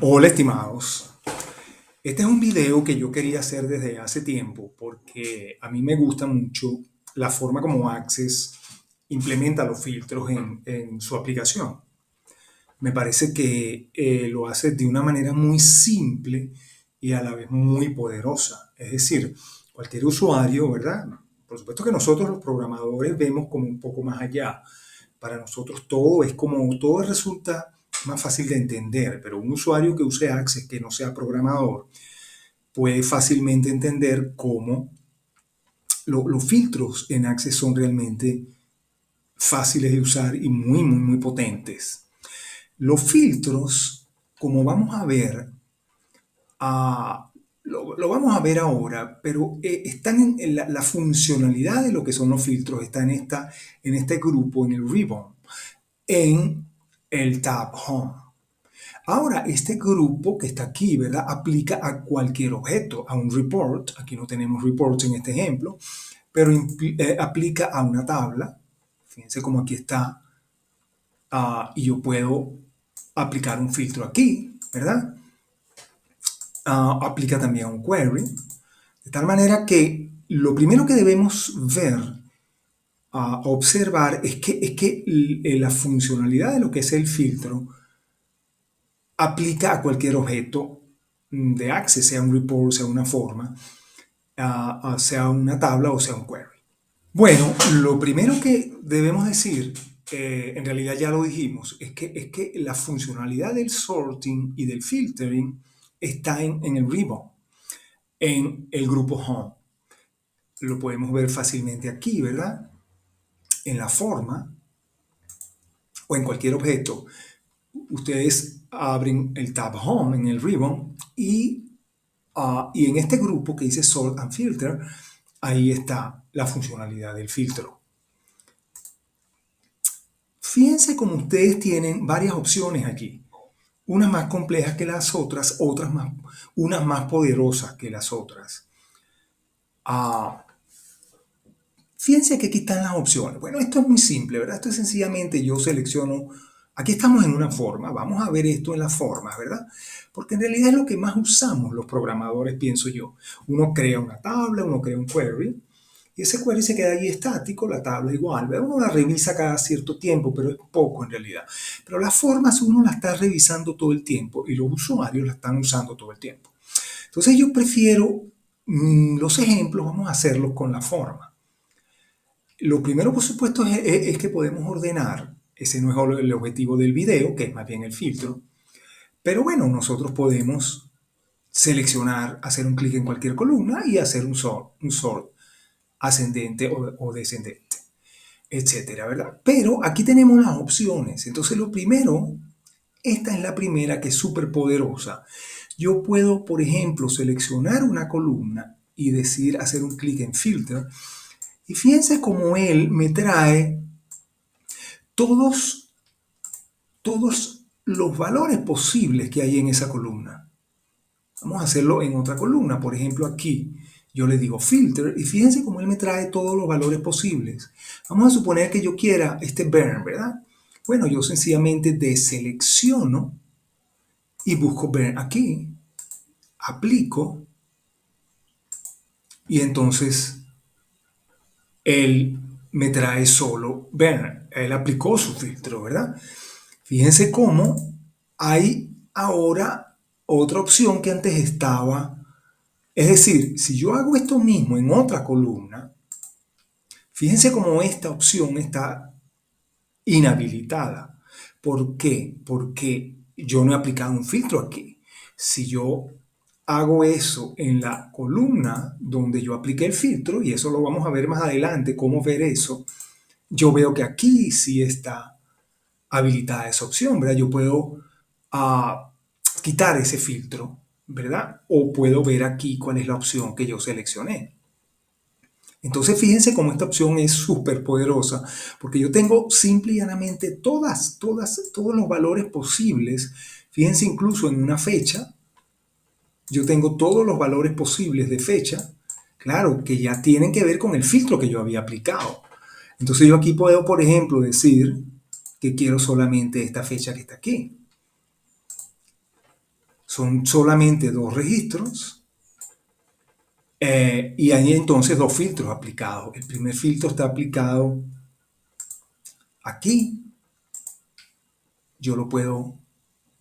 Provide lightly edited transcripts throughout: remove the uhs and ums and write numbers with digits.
Hola, estimados. Este es un video que yo quería hacer desde hace tiempo porque a mí me gusta mucho la forma como Access implementa los filtros en su aplicación. Me parece que lo hace de una manera muy simple y a la vez muy poderosa. Es decir, cualquier usuario, ¿verdad? Por supuesto que nosotros los programadores vemos como un poco más allá. Para nosotros todo resulta más fácil de entender, pero un usuario que use Access que no sea programador puede fácilmente entender cómo los filtros en Access son realmente fáciles de usar y muy potentes. Los filtros, como vamos a ver, lo vamos a ver ahora, pero están en la funcionalidad de lo que son los filtros, está en este grupo, en el ribbon, en el tab Home. Ahora, este grupo que está aquí, ¿verdad? Aplica a cualquier objeto, a un report. Aquí no tenemos reports en este ejemplo, pero aplica a una tabla. Fíjense cómo aquí está. Y yo puedo aplicar un filtro aquí, ¿verdad? Aplica también a un query. De tal manera que lo primero que debemos ver, observar, es que la funcionalidad de lo que es el filtro aplica a cualquier objeto de Access, sea un report, sea una forma, sea una tabla o sea un query. Bueno, lo primero que debemos decir, en realidad ya lo dijimos, es que la funcionalidad del sorting y del filtering está en el ribbon, en el grupo Home. Lo podemos ver fácilmente aquí, ¿verdad? En la forma o en cualquier objeto. Ustedes abren el tab Home en el ribbon y en este grupo que dice Sort and Filter, ahí está la funcionalidad del filtro. Fíjense como ustedes tienen varias opciones aquí. Unas más complejas que las otras, unas más poderosas que las otras. Ah, Fíjense que aquí están las opciones. Bueno, esto es muy simple, ¿verdad? Esto es sencillamente yo selecciono. Aquí estamos en una forma. Vamos a ver esto en las formas, ¿verdad? Porque en realidad es lo que más usamos los programadores, pienso yo. Uno crea una tabla, uno crea un query, y ese query se queda ahí estático, la tabla igual, ¿verdad? Uno la revisa cada cierto tiempo, pero es poco en realidad. Pero las formas uno las está revisando todo el tiempo y los usuarios las están usando todo el tiempo. Entonces yo prefiero los ejemplos, vamos a hacerlos con la forma. Lo primero, por supuesto, es que podemos ordenar. Ese no es el objetivo del video, que es más bien el filtro. Pero bueno, nosotros podemos seleccionar, hacer un clic en cualquier columna y hacer un sort ascendente o descendente, etcétera, ¿verdad? Pero aquí tenemos las opciones. Entonces, lo primero, esta es la primera que es súper poderosa. Yo puedo, por ejemplo, seleccionar una columna y decir, hacer un clic en filter. Y fíjense cómo él me trae todos, todos los valores posibles que hay en esa columna. Vamos a hacerlo en otra columna. Por ejemplo, aquí yo le digo filter y fíjense cómo él me trae todos los valores posibles. Vamos a suponer que yo quiera este burn, ¿verdad? Bueno, yo sencillamente deselecciono y busco burn aquí, aplico y entonces él me trae solo burn. Él aplicó su filtro, ¿verdad? Fíjense cómo hay ahora otra opción que antes estaba. Es decir, si yo hago esto mismo en otra columna, fíjense cómo esta opción está inhabilitada. ¿Por qué? Porque yo no he aplicado un filtro aquí. Si yo hago eso en la columna donde yo apliqué el filtro, y eso lo vamos a ver más adelante, cómo ver eso, yo veo que aquí sí está habilitada esa opción, ¿verdad? Yo puedo ah, quitar ese filtro, ¿verdad? O puedo ver aquí cuál es la opción que yo seleccioné. Entonces fíjense cómo esta opción es súper poderosa, porque yo tengo simple y llanamente todos los valores posibles. Fíjense incluso en una fecha, yo tengo todos los valores posibles de fecha, claro, que ya tienen que ver con el filtro que yo había aplicado. Entonces yo aquí puedo, por ejemplo, decir que quiero solamente esta fecha que está aquí. Son solamente dos registros. Y hay entonces dos filtros aplicados. El primer filtro está aplicado aquí. Yo lo puedo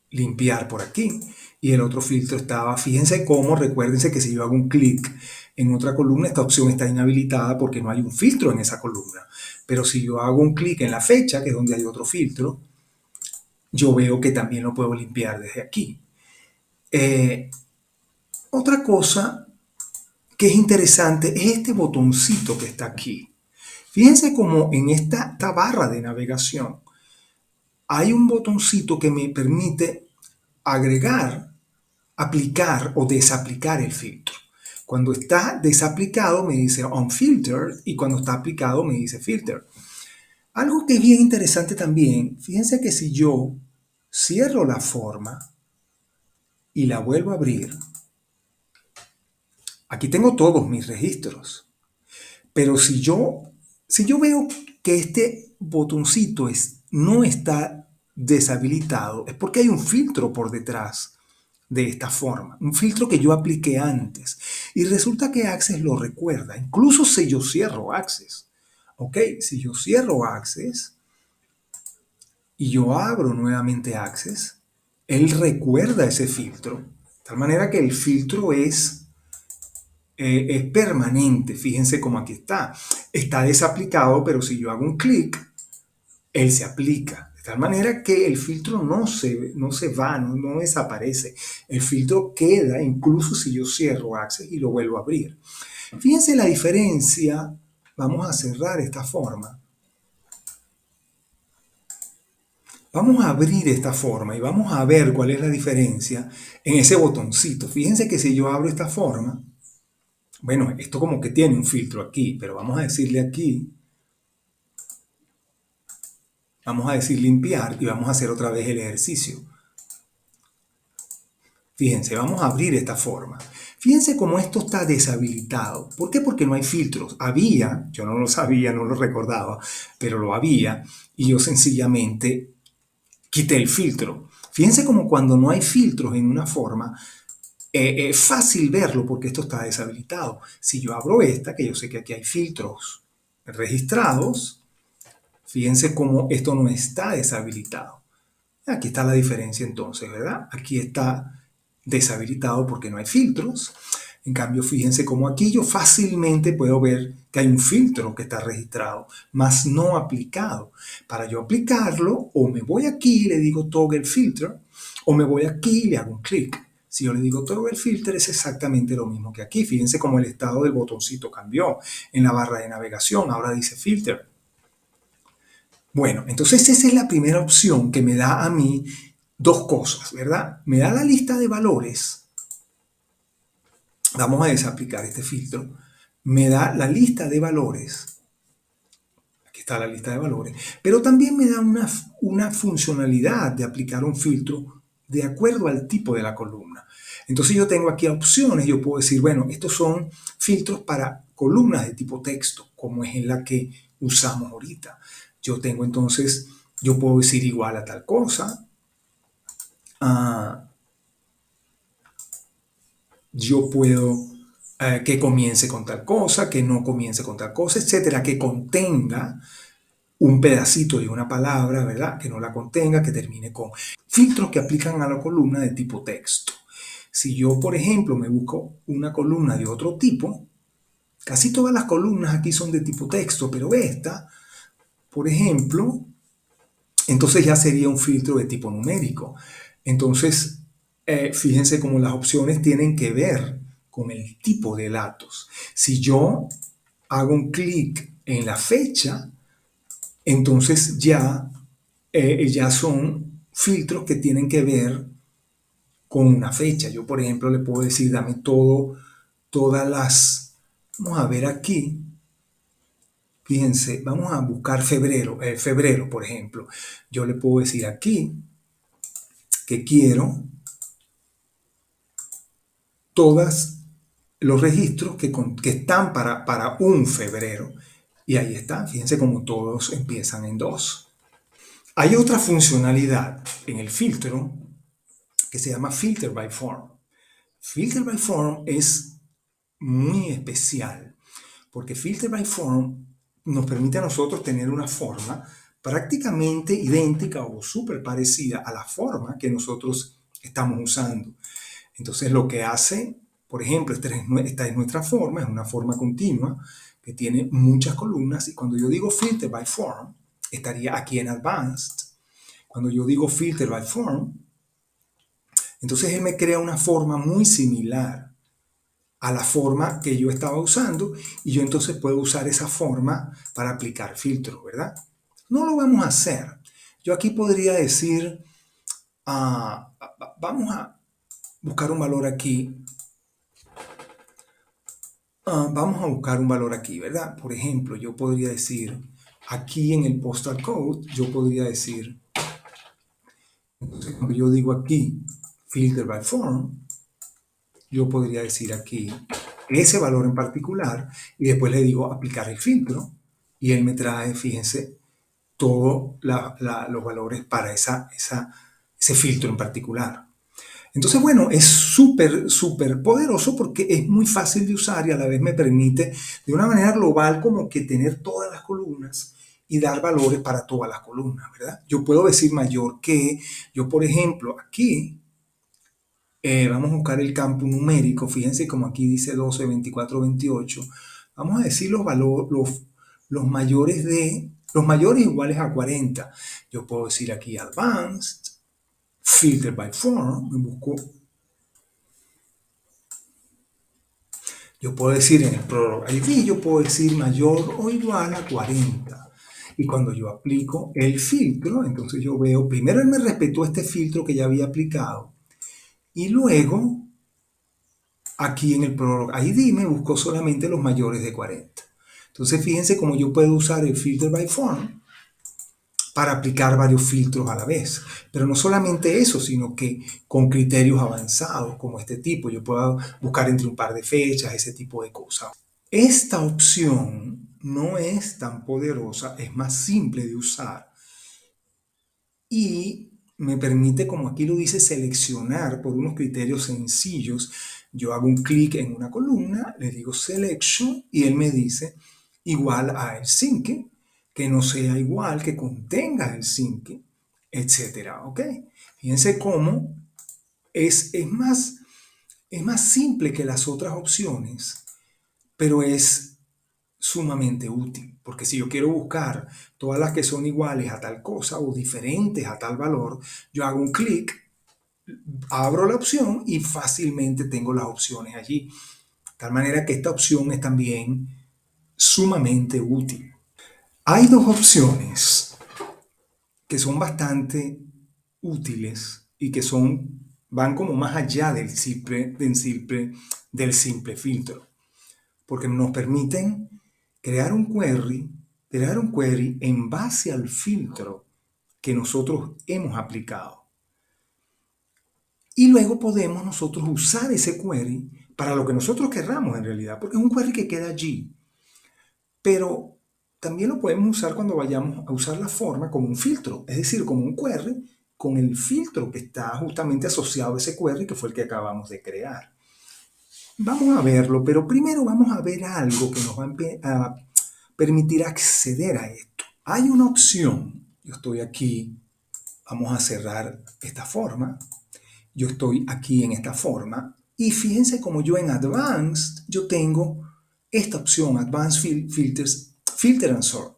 limpiar por aquí. Y el otro filtro estaba, fíjense cómo, recuérdense que si yo hago un clic en otra columna, esta opción está inhabilitada porque no hay un filtro en esa columna. Pero si yo hago un clic en la fecha, que es donde hay otro filtro, yo veo que también lo puedo limpiar desde aquí. Otra cosa que es interesante es este botoncito que está aquí. Fíjense cómo en esta barra de navegación hay un botoncito que me permite agregar, aplicar o desaplicar el filtro. Cuando está desaplicado me dice unfiltered y cuando está aplicado me dice filter. Algo que es bien interesante también, fíjense que si yo cierro la forma y la vuelvo a abrir, aquí tengo todos mis registros. Pero si yo veo que este botoncito no está deshabilitado, es porque hay un filtro por detrás de esta forma, un filtro que yo apliqué antes. Y resulta que Access lo recuerda, incluso si yo cierro Access. ¿Ok? Si yo cierro Access y yo abro nuevamente Access, él recuerda ese filtro. De tal manera que el filtro es permanente. Fíjense cómo aquí está. Está desaplicado, pero si yo hago un clic, él se aplica. De tal manera que el filtro no se va, no desaparece. El filtro queda incluso si yo cierro Access y lo vuelvo a abrir. Fíjense la diferencia. Vamos a cerrar esta forma. Vamos a abrir esta forma y vamos a ver cuál es la diferencia en ese botoncito. Fíjense que si yo abro esta forma, bueno, esto como que tiene un filtro aquí, pero vamos a decirle aquí, vamos a decir limpiar y vamos a hacer otra vez el ejercicio. Fíjense, vamos a abrir esta forma. Fíjense cómo esto está deshabilitado. ¿Por qué? Porque no hay filtros. Había, yo no lo sabía, no lo recordaba, pero lo había y yo sencillamente quité el filtro. Fíjense como cuando no hay filtros en una forma, es fácil verlo porque esto está deshabilitado. Si yo abro esta, que yo sé que aquí hay filtros registrados, fíjense cómo esto no está deshabilitado. Aquí está la diferencia entonces, ¿verdad? Aquí está deshabilitado porque no hay filtros. En cambio, fíjense cómo aquí yo fácilmente puedo ver que hay un filtro que está registrado, mas no aplicado. Para yo aplicarlo, o me voy aquí y le digo toggle filter, o me voy aquí y le hago un clic. Si yo le digo toggle filter es exactamente lo mismo que aquí. Fíjense cómo el estado del botoncito cambió en la barra de navegación. Ahora dice filter. Bueno, entonces esa es la primera opción que me da a mí dos cosas, ¿verdad? Me da la lista de valores. Vamos a desaplicar este filtro. Me da la lista de valores. Aquí está la lista de valores. Pero también me da una funcionalidad de aplicar un filtro de acuerdo al tipo de la columna. Entonces yo tengo aquí opciones. Yo puedo decir, bueno, estos son filtros para columnas de tipo texto, como es en la que usamos ahorita. Yo tengo entonces, yo puedo decir igual a tal cosa. Yo puedo que comience con tal cosa, que no comience con tal cosa, etcétera, que contenga un pedacito de una palabra, ¿verdad? Que no la contenga, que termine con filtros que aplican a la columna de tipo texto. Si yo, por ejemplo, me busco una columna de otro tipo, casi todas las columnas aquí son de tipo texto, pero esta, por ejemplo, entonces ya sería un filtro de tipo numérico. Entonces, fíjense cómo las opciones tienen que ver con el tipo de datos. Si yo hago un clic en la fecha, entonces ya son filtros que tienen que ver con una fecha. Yo, por ejemplo, le puedo decir, dame todas las... Vamos a ver aquí. Fíjense, vamos a buscar febrero, por ejemplo. Yo le puedo decir aquí que quiero todos los registros que están para un febrero. Y ahí está, fíjense cómo todos empiezan en 2. Hay otra funcionalidad en el filtro que se llama Filter by Form. Filter by Form es muy especial porque Filter by Form nos permite a nosotros tener una forma prácticamente idéntica o súper parecida a la forma que nosotros estamos usando. Entonces lo que hace, por ejemplo, esta es nuestra forma, es una forma continua que tiene muchas columnas y cuando yo digo Filter by Form, estaría aquí en Advanced. Cuando yo digo Filter by Form, entonces él me crea una forma muy similar a la forma que yo estaba usando y yo entonces puedo usar esa forma para aplicar filtros, ¿verdad? No lo vamos a hacer. Yo aquí podría decir, vamos a buscar un valor aquí. Vamos a buscar un valor aquí, ¿verdad? Por ejemplo, yo podría decir, aquí en el postal code, yo podría decir, entonces cuando yo digo aquí, filter by form, yo podría decir aquí ese valor en particular y después le digo aplicar el filtro y él me trae, fíjense, todos los valores para ese filtro en particular. Entonces, bueno, es súper, súper poderoso porque es muy fácil de usar y a la vez me permite de una manera global como que tener todas las columnas y dar valores para todas las columnas, ¿verdad? Yo puedo decir mayor que, yo por ejemplo, aquí vamos a buscar el campo numérico, fíjense como aquí dice 12, 24, 28. Vamos a decir los mayores los mayores iguales a 40. Yo puedo decir aquí Advanced, Filter by Form, me busco. Yo puedo decir en el Product ID, yo puedo decir mayor o igual a 40. Y cuando yo aplico el filtro, entonces yo veo, primero él me respetó este filtro que ya había aplicado. Y luego aquí en el Product ID me buscó solamente los mayores de 40. Entonces fíjense cómo yo puedo usar el Filter by Form para aplicar varios filtros a la vez. Pero no solamente eso, sino que con criterios avanzados como este tipo, yo puedo buscar entre un par de fechas, ese tipo de cosas. Esta opción no es tan poderosa, es más simple de usar y me permite, como aquí lo dice, seleccionar por unos criterios sencillos. Yo hago un clic en una columna, le digo Selection y él me dice igual a Helsinki, que no sea igual, que contenga Helsinki, etcétera, ¿ok? Fíjense cómo es más simple que las otras opciones, pero es sumamente útil, porque si yo quiero buscar todas las que son iguales a tal cosa o diferentes a tal valor, yo hago un clic, abro la opción y fácilmente tengo las opciones allí. De tal manera que esta opción es también sumamente útil. Hay dos opciones que son bastante útiles y que van como más allá del simple filtro, porque nos permiten crear un query en base al filtro que nosotros hemos aplicado. Y luego podemos nosotros usar ese query para lo que nosotros querramos en realidad, porque es un query que queda allí. Pero también lo podemos usar cuando vayamos a usar la forma como un filtro, es decir, como un query con el filtro que está justamente asociado a ese query que fue el que acabamos de crear. Vamos a verlo, pero primero vamos a ver algo que nos va a permitir acceder a esto. Hay una opción, yo estoy aquí, vamos a cerrar esta forma, yo estoy aquí en esta forma y fíjense como yo en Advanced, yo tengo esta opción, Advanced Filters, Filter and Sort.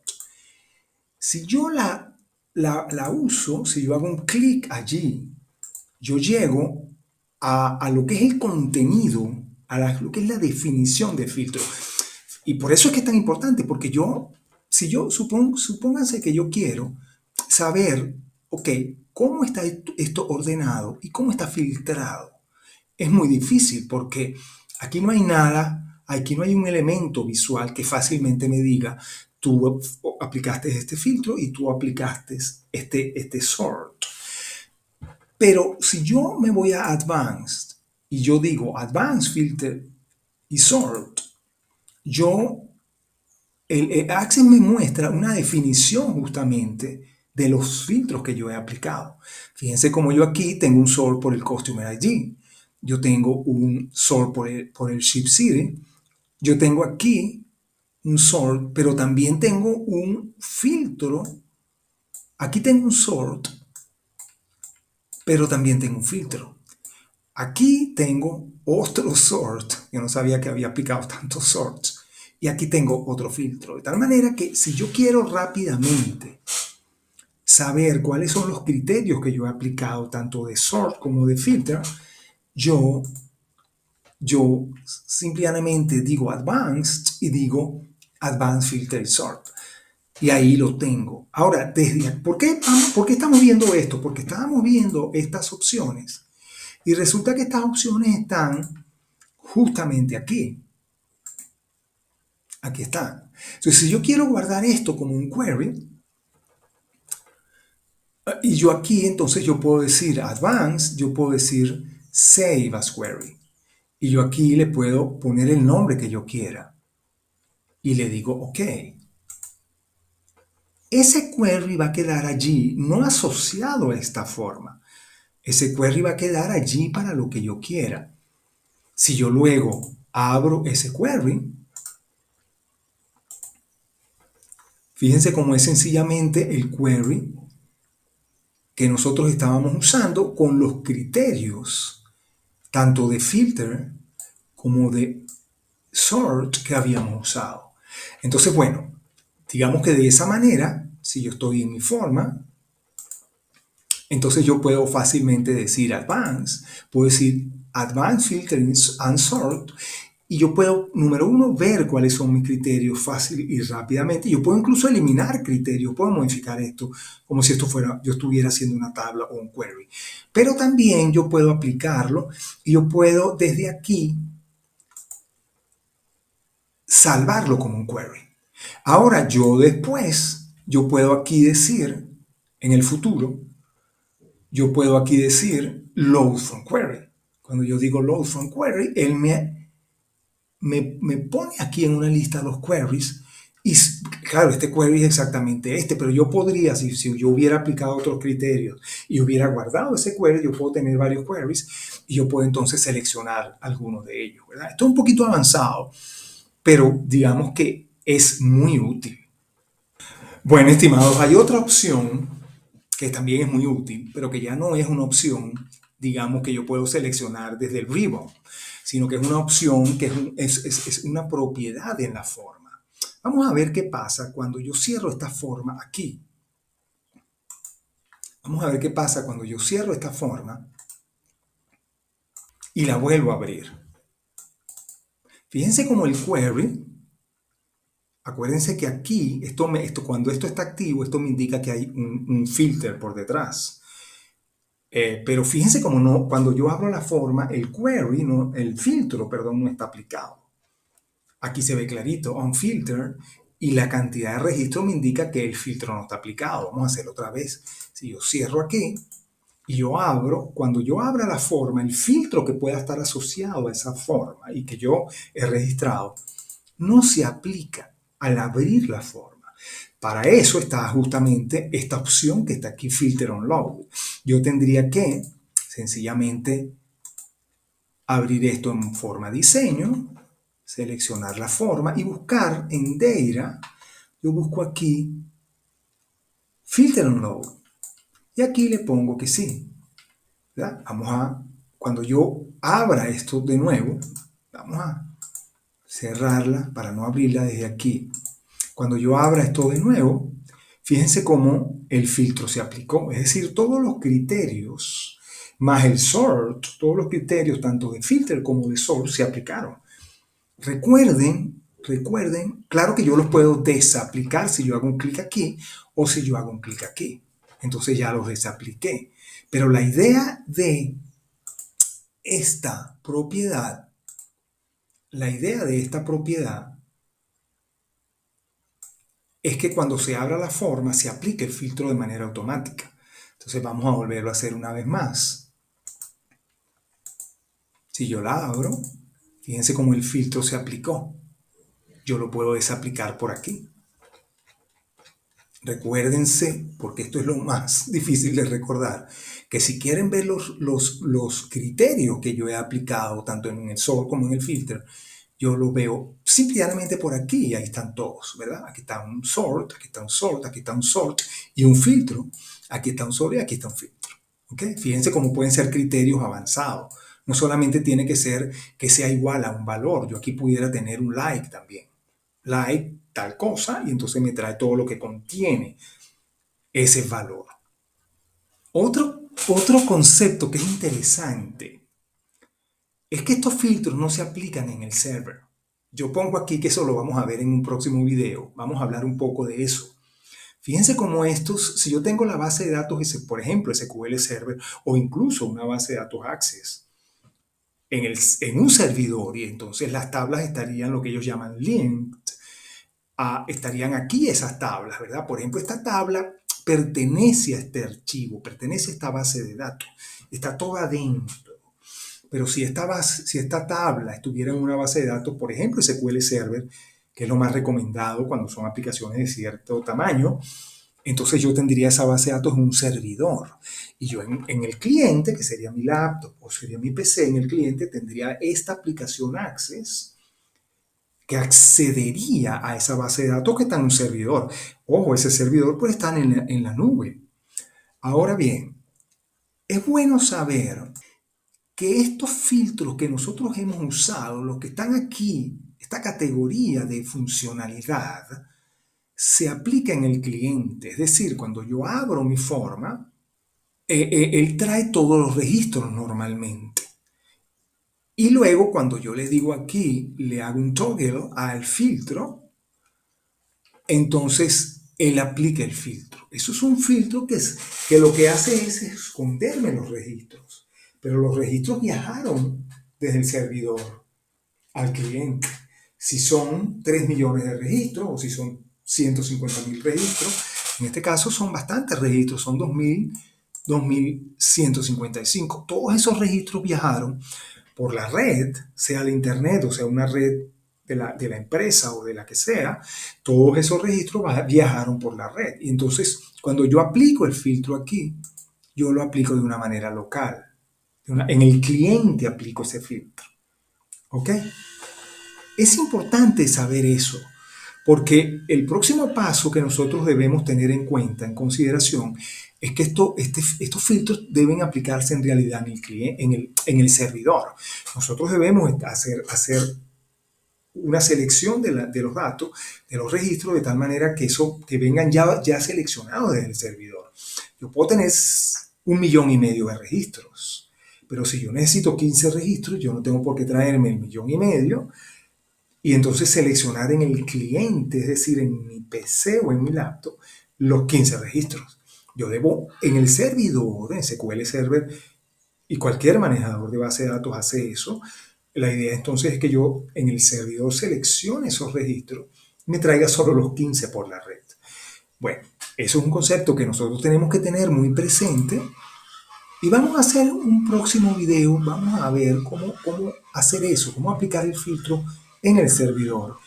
Si yo la uso, si yo hago un clic allí, yo llego a lo que es el contenido, lo que es la definición de filtro. Y por eso es que es tan importante, porque si yo supónganse que yo quiero saber, ok, cómo está esto ordenado y cómo está filtrado. Es muy difícil porque aquí no hay nada, aquí no hay un elemento visual que fácilmente me diga, tú aplicaste este filtro y tú aplicaste este sort. Pero si yo me voy a Advanced y yo digo Advanced Filter y Sort, el Access me muestra una definición justamente de los filtros que yo he aplicado. Fíjense como yo aquí tengo un sort por el Customer ID. Yo tengo un sort por el Ship City. Yo tengo aquí un sort, pero también tengo un filtro. Aquí tengo un sort, pero también tengo un filtro. Aquí tengo otro sort. Yo no sabía que había aplicado tantos sorts. Y aquí tengo otro filtro. De tal manera que si yo quiero rápidamente saber cuáles son los criterios que yo he aplicado, tanto de sort como de filter, yo, yo simplemente digo advanced y digo advanced filter sort. Y ahí lo tengo. Ahora, ¿por qué estamos viendo esto? Porque estábamos viendo estas opciones y resulta que estas opciones están justamente aquí. Aquí están. Entonces, si yo quiero guardar esto como un query, y yo aquí entonces yo puedo decir advanced, yo puedo decir save as query. Y yo aquí le puedo poner el nombre que yo quiera. Y le digo OK. Ese query va a quedar allí, no asociado a esta forma. Ese query va a quedar allí para lo que yo quiera. Si yo luego abro ese query, fíjense cómo es sencillamente el query que nosotros estábamos usando con los criterios tanto de filter como de sort que habíamos usado. Entonces, bueno, digamos que de esa manera, si yo estoy en mi forma, entonces yo puedo fácilmente decir advanced, puedo decir advanced filtering and sort, y yo puedo, número uno, ver cuáles son mis criterios fácil y rápidamente. Yo puedo incluso eliminar criterios, puedo modificar esto como si esto fuera, yo estuviera haciendo una tabla o un query. Pero también yo puedo aplicarlo y yo puedo desde aquí salvarlo como un query. Ahora yo después, yo puedo aquí decir, en el futuro, yo puedo aquí decir load from query. Cuando yo digo load from query, él me pone aquí en una lista los queries y claro, este query es exactamente este, pero yo podría, si yo hubiera aplicado otros criterios y hubiera guardado ese query, yo puedo tener varios queries y yo puedo entonces seleccionar algunos de ellos, ¿verdad? Esto es un poquito avanzado, pero digamos que es muy útil. Bueno, estimados, hay otra opción que también es muy útil, pero que ya no es una opción, digamos, que yo puedo seleccionar desde el ribbon, sino que es una opción que es una propiedad en la forma. Vamos a ver qué pasa cuando yo cierro esta forma aquí. Vamos a ver qué pasa cuando yo cierro esta forma y la vuelvo a abrir. Fíjense cómo el query, acuérdense que aquí, cuando esto está activo, esto me indica que hay un filter por detrás. Pero fíjense cómo no, cuando yo abro la forma, el filtro, perdón, no está aplicado. Aquí se ve clarito, on filter, y la cantidad de registro me indica que el filtro no está aplicado. Vamos a hacerlo otra vez. Si yo cierro aquí y yo abro, cuando yo abra la forma, el filtro que pueda estar asociado a esa forma y que yo he registrado, no se aplica al abrir la forma. Para eso está justamente esta opción que está aquí, Filter on Load. Yo tendría que sencillamente abrir esto en forma diseño, seleccionar la forma y buscar en Data, yo busco aquí Filter on Load. Y aquí le pongo que sí. ¿Verdad? Cuando yo abra esto de nuevo, vamos a cerrarla para no abrirla desde aquí. Cuando yo abra esto de nuevo, fíjense cómo el filtro se aplicó. Es decir, todos los criterios, más el sort, todos los criterios, tanto de filter como de sort, se aplicaron. Recuerden, claro que yo los puedo desaplicar si yo hago un clic aquí o si yo hago un clic aquí. Entonces ya los desapliqué. Pero la idea de esta propiedad, es que cuando se abra la forma se aplique el filtro de manera automática. Entonces vamos a volverlo a hacer una vez más. Si yo la abro, fíjense cómo el filtro se aplicó. Yo lo puedo desaplicar por aquí. recuérdense, porque esto es lo más difícil de recordar, que si quieren ver los criterios que yo he aplicado, tanto en el sort como en el filter, yo lo veo simplemente por aquí, y ahí están todos, ¿verdad? Aquí está un sort, aquí está un sort, aquí está un sort y un filtro. Aquí está un sort y aquí está un filtro. ¿Ok? Fíjense cómo pueden ser criterios avanzados. No solamente tiene que ser que sea igual a un valor. Yo aquí pudiera tener un like también. Like tal cosa y entonces me trae todo lo que contiene ese valor. Otro concepto que es interesante es que estos filtros no se aplican en el server. Yo pongo aquí que eso lo vamos a ver en un próximo video. Vamos a hablar un poco de eso. Fíjense cómo estos, si yo tengo la base de datos, por ejemplo, SQL Server o incluso una base de datos Access en un servidor, y entonces las tablas estarían lo que ellos llaman linked, estarían aquí esas tablas, ¿verdad? Por ejemplo, esta tabla pertenece a este archivo, pertenece a esta base de datos, está toda adentro. Pero si esta tabla estuviera en una base de datos, por ejemplo, SQL Server, que es lo más recomendado cuando son aplicaciones de cierto tamaño, entonces yo tendría esa base de datos en un servidor. Y yo en el cliente, que sería mi laptop o sería mi PC, en el cliente tendría esta aplicación Access que accedería a esa base de datos que está en un servidor. Ojo, ese servidor puede estar en la nube. Ahora bien, es bueno saber que estos filtros que nosotros hemos usado, los que están aquí, esta categoría de funcionalidad, se aplica en el cliente. Es decir, cuando yo abro mi forma, él trae todos los registros normalmente. Y luego cuando yo le digo aquí, le hago un toggle al filtro, entonces él aplica el filtro. Eso es un filtro que lo que hace es esconderme los registros. Pero los registros viajaron desde el servidor al cliente. Si son 3 millones de registros o si son 150.000 registros, en este caso son bastantes registros, son 2.155. Todos esos registros viajaron por la red, sea de internet o sea una red de la empresa o de la que sea, todos esos registros viajaron por la red. Y entonces, cuando yo aplico el filtro aquí, yo lo aplico de una manera local. En el cliente aplico ese filtro. ¿Ok? Es importante saber eso, porque el próximo paso que nosotros debemos tener en cuenta, en consideración, es que estos filtros deben aplicarse en realidad en el servidor. Nosotros debemos hacer una selección de los datos, de los registros, de tal manera que vengan ya seleccionados desde el servidor. Yo puedo tener 1,5 millones de registros, pero si yo necesito 15 registros, yo no tengo por qué traerme 1,5 millones y entonces seleccionar en el cliente, es decir, en mi PC o en mi laptop, los 15 registros. Yo debo, en el servidor, en SQL Server, y cualquier manejador de base de datos hace eso. La idea entonces es que yo en el servidor seleccione esos registros y me traiga solo los 15 por la red. Bueno, eso es un concepto que nosotros tenemos que tener muy presente y vamos a hacer un próximo video, vamos a ver cómo hacer eso, cómo aplicar el filtro en el servidor.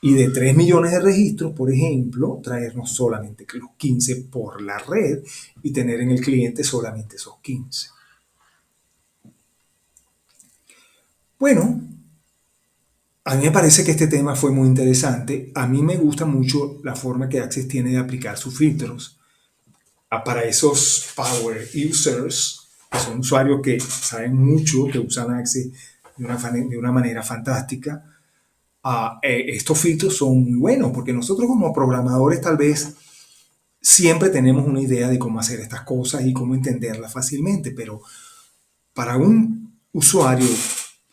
Y de 3 millones de registros, por ejemplo, traernos solamente los 15 por la red y tener en el cliente solamente esos 15. Bueno, a mí me parece que este tema fue muy interesante. A mí me gusta mucho la forma que Access tiene de aplicar sus filtros para esos power users, que son usuarios que saben mucho, que usan Access de una manera fantástica. Estos filtros son muy buenos porque nosotros como programadores tal vez siempre tenemos una idea de cómo hacer estas cosas y cómo entenderlas fácilmente, pero para un usuario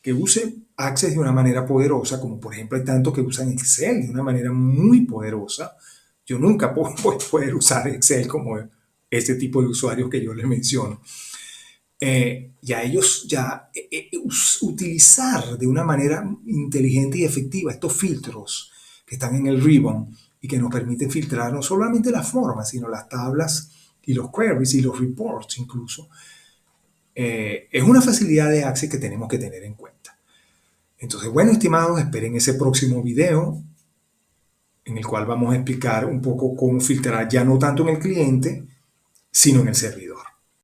que use Access de una manera poderosa, como por ejemplo hay tantos que usan Excel de una manera muy poderosa, yo nunca puedo poder usar Excel como este tipo de usuarios que yo les menciono. Ya ellos utilizar de una manera inteligente y efectiva estos filtros que están en el ribbon y que nos permiten filtrar no solamente las formas, sino las tablas y los queries y los reports incluso, es una facilidad de Access que tenemos que tener en cuenta. Entonces, bueno, estimados, esperen ese próximo video. en el cual vamos a explicar un poco cómo filtrar ya no tanto en el cliente, sino en el servidor.